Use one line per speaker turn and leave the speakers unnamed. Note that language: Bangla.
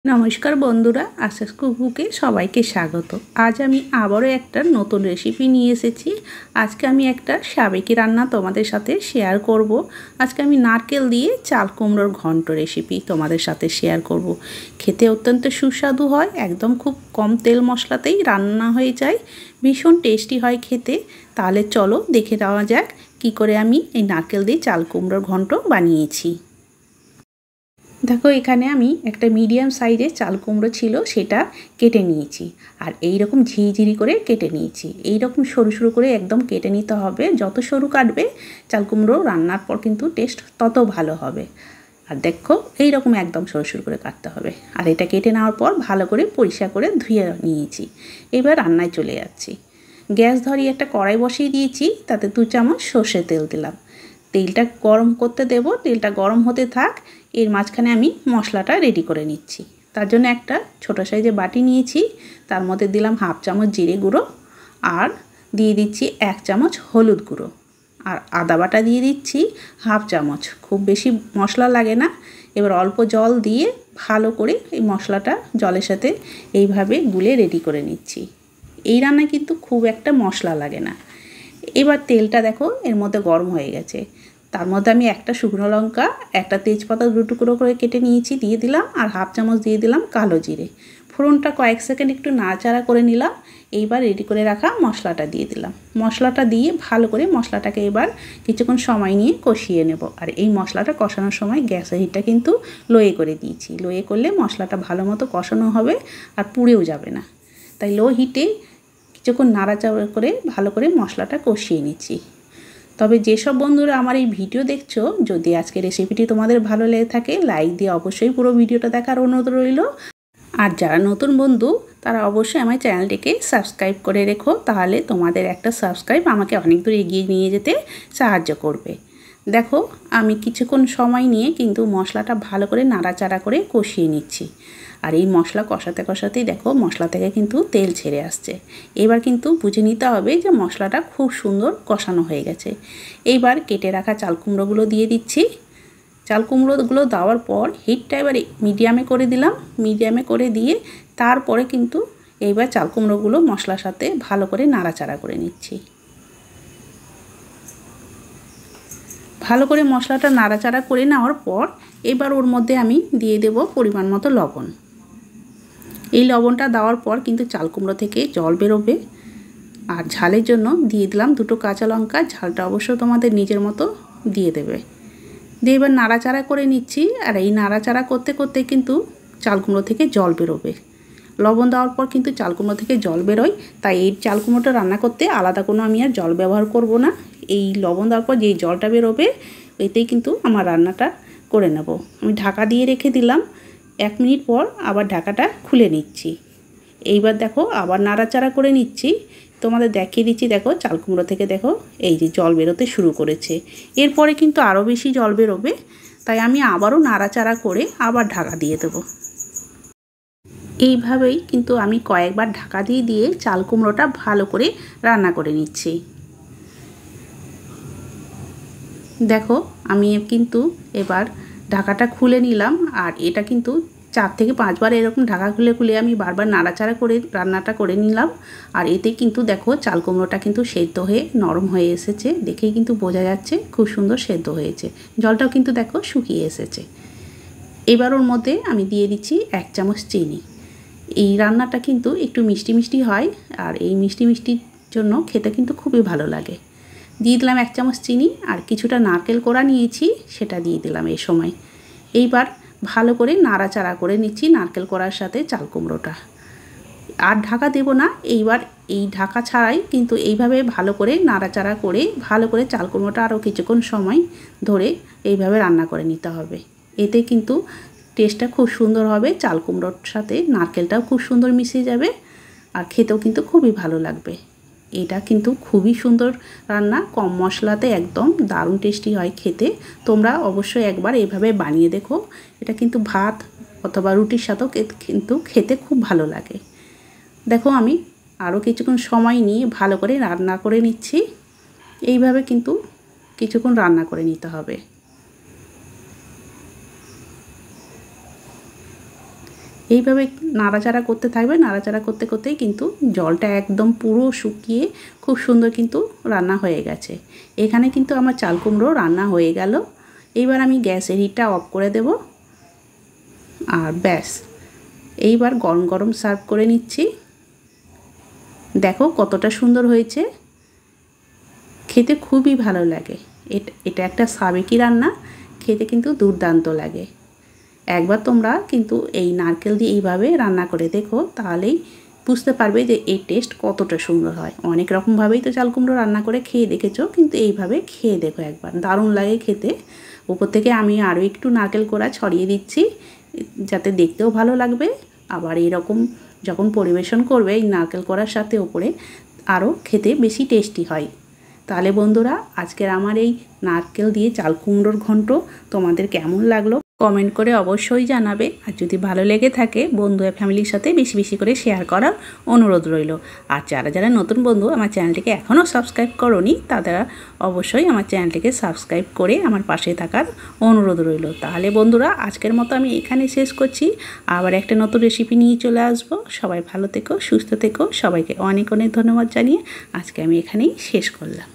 নমস্কার বন্ধুরা, আশাস কুকুকে সবাইকে স্বাগত। আজ আমি আবারও একটা নতুন রেসিপি নিয়ে এসেছি। আজকে আমি একটা সাবেকি রান্না তোমাদের সাথে শেয়ার করব। আজকে আমি নারকেল দিয়ে চাল কুমড়োর ঘন্ট রেসিপি তোমাদের সাথে শেয়ার করব। খেতে অত্যন্ত সুস্বাদু হয়, একদম খুব কম তেল মশলাতেই রান্না হয়ে যায়, ভীষণ টেস্টি হয় খেতে। তাহলে চলো দেখে নেওয়া যাক কী করে আমি এই নারকেল দিয়ে চাল কুমড়োর ঘন্ট বানিয়েছি। দেখো, এখানে আমি একটা মিডিয়াম সাইজের চাল কুমড়ো ছিল, সেটা কেটে নিয়েছি। আর এই রকম ঝিরিঝিরি করে কেটে নিয়েছি। এই রকম সরু সরু করে একদম কেটে নিতে হবে। যত সরু কাটবে চাল কুমড়ো রান্নার পর কিন্তু টেস্ট তত ভালো হবে। আর দেখো, এই রকম একদম সরু সরু করে কাটতে হবে। আর এটা কেটে নেওয়ার পর ভালো করে পরিষ্কার করে ধুয়ে নিয়েছি। এবার রান্নায় চলে যাচ্ছি। গ্যাস ধরিয়ে একটা কড়াই বসিয়ে দিয়েছি, তাতে 2 চামচ সর্ষের তেল দিলাম। তেলটা গরম করতে দেব। তেলটা গরম হতে থাক, এর মাঝখানে আমি মশলাটা রেডি করে নিচ্ছি। তার জন্য একটা ছোটো সাইজে বাটি নিয়েছি, তার মধ্যে দিলাম 1/2 চামচ জিরে গুঁড়ো, আর দিয়ে দিচ্ছি 1 চামচ হলুদ গুঁড়ো, আর আদা বাটা দিয়ে দিচ্ছি 1/2 চামচ। খুব বেশি মশলা লাগে না। এবার অল্প জল দিয়ে ভালো করে এই মশলাটা জলের সাথে এইভাবে গুলে রেডি করে নিচ্ছি। এই রান্নায় কিন্তু খুব একটা মশলা লাগে না। এবার তেলটা দেখো এর মধ্যে গরম হয়ে গেছে। তার মধ্যে আমি একটা শুকনো লঙ্কা, একটা তেজপাতা 2 টুকরো করে কেটে নিয়েছি দিয়ে দিলাম, আর 1/2 চামচ দিয়ে দিলাম কালো জিরে। ফোড়নটা কয়েক সেকেন্ড একটু নাড়াচাড়া করে নিলাম। এইবার রেডি করে রাখা মশলাটা দিয়ে দিলাম। মশলাটা দিয়ে ভালো করে মশলাটাকে এবার কিছুক্ষণ সময় নিয়ে কষিয়ে নেব। আর এই মশলাটা কষানোর সময় গ্যাসের হিটটা কিন্তু লোয়ে করে দিয়েছি। লোয়ে করলে মশলাটা ভালো মতো কষানো হবে আর পুড়েও যাবে না। তাই লো হিটে কিছুক্ষণ নাড়াচাড়া করে ভালো করে মশলাটা কষিয়ে নিচ্ছি। তবে যেসব বন্ধুরা আমার এই ভিডিও দেখছো, যদি আজকে রেসিপিটি তোমাদের ভালো লেগে থাকে, লাইক দিয়ে অবশ্যই পুরো ভিডিওটা দেখার অনুরোধ রইল। আর যারা নতুন বন্ধু, তারা অবশ্যই আমার চ্যানেলটিকে সাবস্ক্রাইব করে রেখো। তাহলে তোমাদের একটা সাবস্ক্রাইব আমাকে অনেক দূর এগিয়ে নিয়ে যেতে সাহায্য করবে। দেখো, আমি কিছুক্ষণ সময় নিয়ে কিন্তু মশলাটা ভালো করে নাড়াচাড়া করে কষিয়ে নিচ্ছি। আর এই মশলা কষাতে কষাতেই দেখো মশলা থেকে কিন্তু তেল ছেড়ে আসছে। এবার কিন্তু বুঝে নিতে হবে যে মশলাটা খুব সুন্দর কষানো হয়ে গেছে। এইবার কেটে রাখা চাল কুমড়োগুলো দিয়ে দিচ্ছি। চাল কুমড়োগুলো দেওয়ার পর হিটটা এবার মিডিয়ামে করে দিলাম। মিডিয়ামে করে দিয়ে তারপরে কিন্তু এইবার চাল কুমড়োগুলো মশলার সাথে ভালো করে নাড়াচাড়া করে নিচ্ছি। ভালো করে মশলাটা নাড়াচাড়া করে নেওয়ার পর এবার ওর মধ্যে আমি দিয়ে দেব পরিমাণ মতো লবণ। এই লবণটা দেওয়ার পর কিন্তু চাল কুমড়ো থেকে জল বেরোবে। আর ঝালের জন্য দিয়ে দিলাম 2টো কাঁচা লঙ্কা। ঝালটা অবশ্য তোমাদের নিজের মতো দিয়ে দেবে। দিয়ে এবার নাড়াচাড়া করে নিচ্ছি। আর এই নাড়াচাড়া করতে করতে কিন্তু চাল কুমড়ো থেকে জল বেরোবে। লবণ দেওয়ার পর কিন্তু চাল কুমড়ো থেকে জল বেরোয়, তাই এই চাল কুমড়োটা রান্না করতে আলাদা কোনো আমি আর জল ব্যবহার করব না। এই লবণ দেওয়ার পর যেই জলটা বেরোবে এতেই কিন্তু আমার রান্নাটা করে নেব। আমি ঢাকা দিয়ে রেখে দিলাম। 1 মিনিট পর আবার ঢাকাটা খুলে নিচ্ছি। এইবার দেখো আবার নাড়াচাড়া করে নিচ্ছি। তোমাদের দেখিয়ে দিচ্ছি। দেখো চাল কুমড়ো থেকে দেখো এই যে জল বেরোতে শুরু করেছে। এরপরে কিন্তু আরও বেশি জল বেরোবে, তাই আমি আবারও নাড়াচাড়া করে আবার ঢাকা দিয়ে দেবো। এইভাবেই কিন্তু আমি কয়েকবার ঢাকা দিয়ে দিয়ে চাল কুমড়োটা ভালো করে রান্না করে নিচ্ছি। দেখো আমি কিন্তু এবার ঢাকাটা খুলে নিলাম। আর এটা কিন্তু 4 থেকে 5 বার এরকম ঢাকা খুলে খুলে আমি বারবার নাড়াচাড়া করে রান্নাটা করে নিলাম। আর এতে কিন্তু দেখো চাল কুমড়োটা কিন্তু সেদ্ধ হয়ে নরম হয়ে এসেছে। দেখেই কিন্তু বোঝা যাচ্ছে খুব সুন্দর সেদ্ধ হয়েছে। জলটাও কিন্তু দেখো শুকিয়ে এসেছে। এবার ওর মধ্যে আমি দিয়ে দিচ্ছি 1 চামচ চিনি। এই রান্নাটা কিন্তু একটু মিষ্টি মিষ্টি হয়, আর এই মিষ্টি মিষ্টির জন্য খেতে কিন্তু খুবই ভালো লাগে। দিয়ে দিলাম 1 চামচ চিনি। আর কিছুটা নারকেল কোড়া নিয়েছি, সেটা দিয়ে দিলাম এই সময়। এইবার ভালো করে নাড়াচাড়া করে নিচ্ছি নারকেল কোড়ার সাথে চাল কুমড়োটা। আর ঢাকা দেব না। এইবার এই ঢাকা ছাড়াই কিন্তু এইভাবে ভালো করে নাড়াচাড়া করে ভালো করে চাল কুমড়োটা আরও কিছুক্ষণ সময় ধরে এইভাবে রান্না করে নিতে হবে। এতে কিন্তু টেস্টটা খুব সুন্দর হবে। চাল কুমড়োর সাথে নারকেলটাও খুব সুন্দর মিশে যাবে, আর খেতেও কিন্তু খুবই ভালো লাগবে। এটা কিন্তু খুবই সুন্দর রান্না, কম মশলাতে একদম দারুণ টেস্টি হয় খেতে। তোমরা অবশ্যই একবার এইভাবে বানিয়ে দেখো। এটা কিন্তু ভাত অথবা রুটির সাথেও কিন্তু খেতে খুব ভালো লাগে। দেখো আমি আরও কিছুক্ষণ সময় নিয়ে ভালো করে রান্না করে নিচ্ছি। এইভাবে কিন্তু কিছুক্ষণ রান্না করে নিতে হবে। এইভাবে নাড়াচাড়া করতে থাকবে। নাড়াচাড়া করতে করতেই কিন্তু জলটা একদম পুরো শুকিয়ে খুব সুন্দর কিন্তু রান্না হয়ে গেছে। এখানে কিন্তু আমার চাল কুমড়ো রান্না হয়ে গেল। এইবার আমি গ্যাসের হিটটা অফ করে দেব। আর ব্যাস, এইবার গরম গরম সার্ভ করে নিচ্ছি। দেখো কতটা সুন্দর হয়েছে, খেতে খুবই ভালো লাগে। এটা একটা সাবেকি রান্না, খেতে কিন্তু দুর্দান্ত লাগে। একবার তোমরা কিন্তু এই নারকেল দিয়ে এইভাবে রান্না করে দেখো, তাহলেই বুঝতে পারবে যে এই টেস্ট কতটা সুন্দর হয়। অনেক রকমভাবেই তো চাল কুমড়ো রান্না করে খেয়ে দেখেছো, কিন্তু এইভাবে খেয়ে দেখো একবার, দারুণ লাগে খেতে। উপর থেকে আমি আরও একটু নারকেল কোড়া ছড়িয়ে দিচ্ছি, যাতে দেখতেও ভালো লাগবে। আবার এরকম যখন পরিবেশন করবে এই নারকেল কোড়ার সাথে ওপরে, আরও খেতে বেশি টেস্টি হয়। তাহলে বন্ধুরা, আজকের আমার এই নারকেল দিয়ে চাল কুমড়োর ঘন্ট তোমাদের কেমন লাগলো কমেন্ট করে অবশ্যই জানাবে। আর যদি ভালো লেগে থাকে বন্ধু আর ফ্যামিলির সাথে বেশি বেশি করে শেয়ার করার অনুরোধ রইল। আর যারা যারা নতুন বন্ধু আমার চ্যানেলটিকে এখনও সাবস্ক্রাইব করোনি, তারা অবশ্যই আমার চ্যানেলটিকে সাবস্ক্রাইব করে আমার পাশে থাকার অনুরোধ রইল। তাহলে বন্ধুরা, আজকের মতো আমি এখানে শেষ করছি। আবার একটা নতুন রেসিপি নিয়ে চলে আসবো। সবাই ভালো থেকো, সুস্থ থেকো। সবাইকে অনেক অনেক ধন্যবাদ জানিয়ে আজকে আমি এখানেই শেষ করলাম।